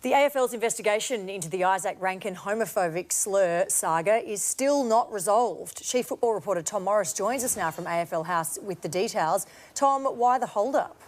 The AFL's investigation into the Izak Rankine homophobic slur saga is still not resolved. Chief Football reporter Tom Morris joins us now from AFL House with the details. Tom, why the hold-up?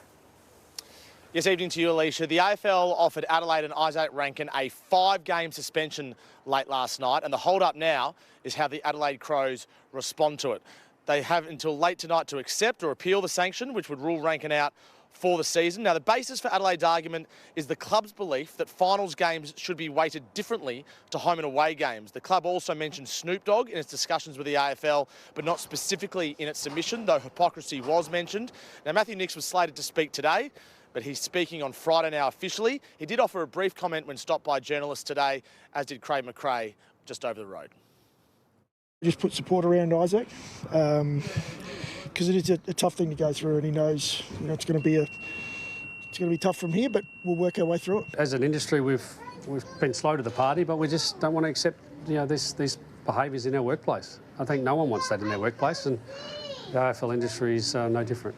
Yes, evening to you, Alicia. The AFL offered Adelaide and Izak Rankine a 5-game suspension late last night, and the hold-up now is how the Adelaide Crows respond to it. They have until late tonight to accept or appeal the sanction, which would rule Ranken out for the season. Now, the basis for Adelaide's argument is the club's belief that finals games should be weighted differently to home and away games. The club also mentioned Snoop Dogg in its discussions with the AFL, but not specifically in its submission, though hypocrisy was mentioned. Now, Matthew Nicks was slated to speak today, but he's speaking on Friday now officially. He did offer a brief comment when stopped by journalists today, as did Craig McRae just over the road. Just put support around Izak, because it is a tough thing to go through, and he knows it's going to be tough from here, but we'll work our way through it. As an industry, we've been slow to the party, but we just don't want to accept these behaviours in our workplace. I think no one wants that in their workplace, and the AFL industry is no different.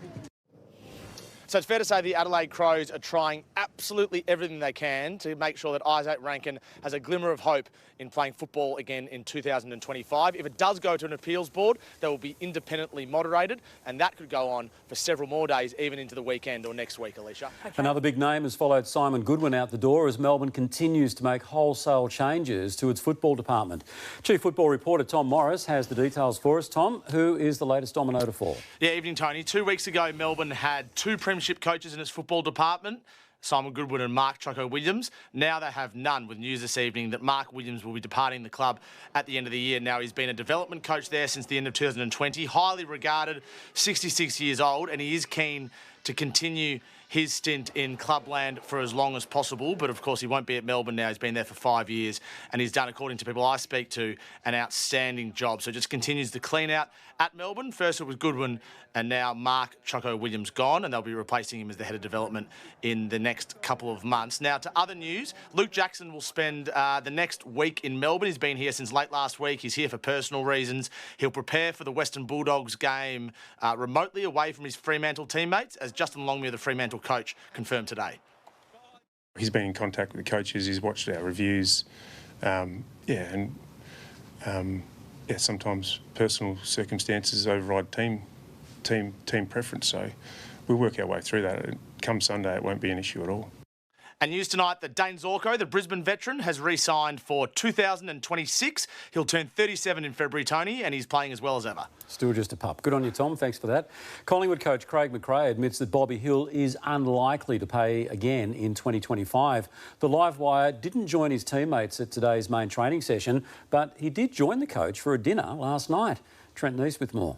So it's fair to say the Adelaide Crows are trying absolutely everything they can to make sure that Izak Rankine has a glimmer of hope in playing football again in 2025. If it does go to an appeals board, they will be independently moderated, and that could go on for several more days, even into the weekend or next week, Alicia. Okay. Another big name has followed Simon Goodwin out the door as Melbourne continues to make wholesale changes to its football department. Chief Football reporter Tom Morris has the details for us. Tom, who is the latest domino to fall? Yeah, evening, Tony. 2 weeks ago, Melbourne had 2 premiership coaches in its football department, Simon Goodwin and Mark Choco Williams. Now they have none, with news this evening that Mark Williams will be departing the club at the end of the year. Now, he's been a development coach there since the end of 2020, highly regarded, 66 years old, and he is keen to continue his stint in clubland for as long as possible. But, of course, he won't be at Melbourne now. He's been there for 5 years, and he's done, according to people I speak to, an outstanding job. So just continues the clean out at Melbourne. First it was Goodwin, and now Mark Choco Williams gone, and they'll be replacing him as the head of development in the next couple of months. Now, to other news, Luke Jackson will spend the next week in Melbourne. He's been here since late last week. He's here for personal reasons. He'll prepare for the Western Bulldogs game remotely away from his Fremantle teammates, as Justin Longmuir, the Fremantle coach, confirmed today. He's been in contact with the coaches. He's watched our reviews. Sometimes personal circumstances override team preference. So we'll work our way through that. Come Sunday, it won't be an issue at all. And news tonight that Dane Zorko, the Brisbane veteran, has re-signed for 2026. He'll turn 37 in February, Tony, and he's playing as well as ever. Still just a pup. Good on you, Tom. Thanks for that. Collingwood coach Craig McRae admits that Bobby Hill is unlikely to play again in 2025. The Live Wire didn't join his teammates at today's main training session, but he did join the coach for a dinner last night. Trent Neese with more.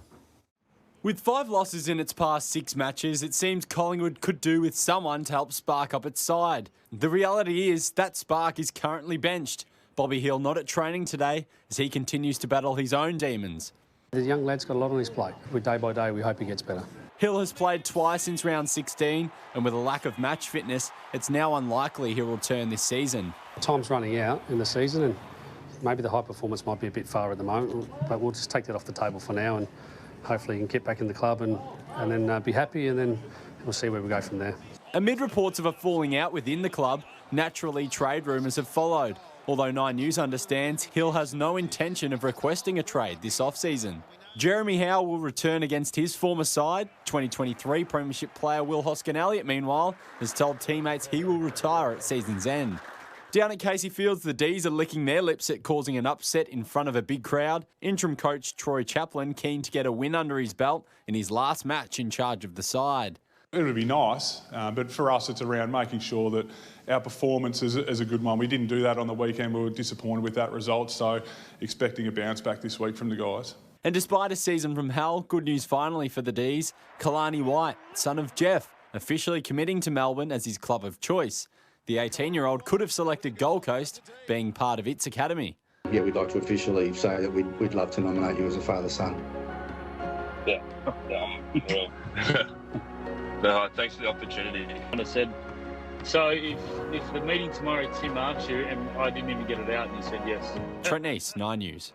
With 5 losses in its past 6 matches, it seems Collingwood could do with someone to help spark up its side. The reality is that spark is currently benched. Bobby Hill not at training today as he continues to battle his own demons. The young lad's got a lot on his plate. Day by day, we hope he gets better. Hill has played twice since round 16, and with a lack of match fitness, it's now unlikely he'll return this season. Time's running out in the season, and maybe the high performance might be a bit far at the moment, but we'll just take that off the table for now, and hopefully he can get back in the club and then be happy, and then we'll see where we go from there. Amid reports of a falling out within the club, naturally trade rumours have followed. Although 9 News understands Hill has no intention of requesting a trade this off-season. Jeremy Howe will return against his former side. 2023 Premiership player Will Hoskin-Elliott, meanwhile, has told teammates he will retire at season's end. Down at Casey Fields, the D's are licking their lips at causing an upset in front of a big crowd. Interim coach Troy Chaplin keen to get a win under his belt in his last match in charge of the side. It would be nice, but for us it's around making sure that our performance is a good one. We didn't do that on the weekend. We were disappointed with that result, so expecting a bounce back this week from the guys. And despite a season from hell, good news finally for the D's. Kalani White, son of Jeff, officially committing to Melbourne as his club of choice. The 18-year-old could have selected Gold Coast, being part of its academy. Yeah, we'd like to officially say that we'd love to nominate you as a father-son. Yeah. No, thanks for the opportunity. And I said, so if the meeting tomorrow, Tim asked you, and I didn't even get it out, and you said yes. Trent Neese, 9 News.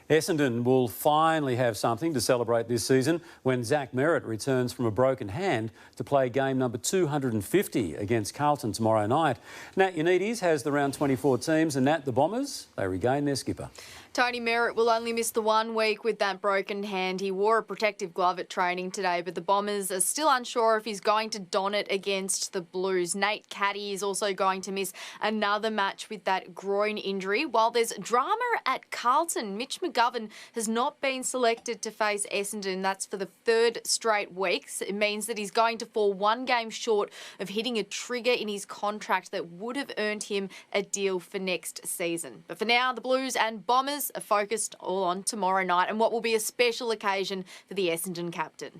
Essendon will finally have something to celebrate this season when Zach Merritt returns from a broken hand to play game number 250 against Carlton tomorrow night. Nat Ioannidis has the round 24 teams, and Nat, the Bombers, they regain their skipper. Tony Merritt will only miss the 1 week with that broken hand. He wore a protective glove at training today, but the Bombers are still unsure if he's going to don it against the Blues. Nate Caddy is also going to miss another match with that groin injury. While there's drama at Carlton, Mitch McGovern has not been selected to face Essendon. That's for the 3rd straight weeks. It means that he's going to fall 1 game short of hitting a trigger in his contract that would have earned him a deal for next season. But for now, the Blues and Bombers are focused all on tomorrow night and what will be a special occasion for the Essendon captain.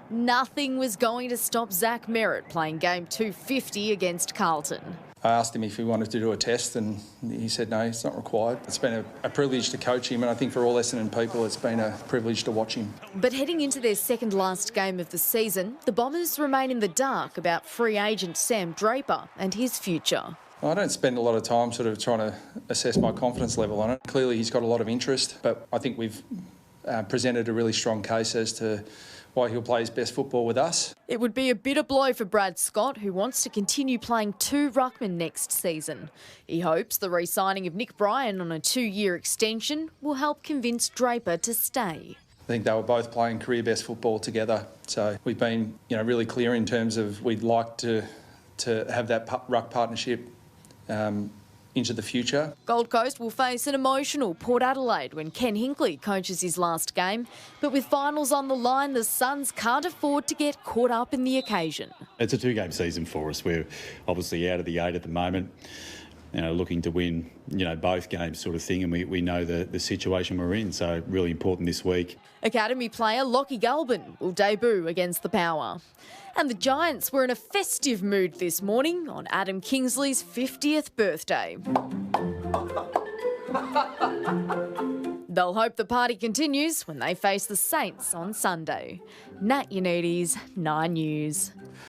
Nothing was going to stop Zach Merritt playing game 250 against Carlton. I asked him if he wanted to do a test and he said no, it's not required. It's been a privilege to coach him, and I think for all Essendon people it's been a privilege to watch him. But heading into their 2nd last game of the season, the Bombers remain in the dark about free agent Sam Draper and his future. I don't spend a lot of time sort of trying to assess my confidence level on it. Clearly he's got a lot of interest, but I think we've presented a really strong case as to why he'll play his best football with us. It would be a bitter blow for Brad Scott, who wants to continue playing 2 ruckmen next season. He hopes the re-signing of Nick Bryan on a 2-year extension will help convince Draper to stay. I think they were both playing career best football together, so we've been really clear in terms of we'd like to have that ruck partnership into the future. Gold Coast will face an emotional Port Adelaide when Ken Hinkley coaches his last game. But with finals on the line, the Suns can't afford to get caught up in the occasion. It's a 2-game season for us. We're obviously out of the 8 at the moment, looking to win, both games sort of thing, and we know the situation we're in, so really important this week. Academy player Lockie Galbin will debut against the Power. And the Giants were in a festive mood this morning on Adam Kingsley's 50th birthday. They'll hope the party continues when they face the Saints on Sunday. Nat Ioannidis, 9 News.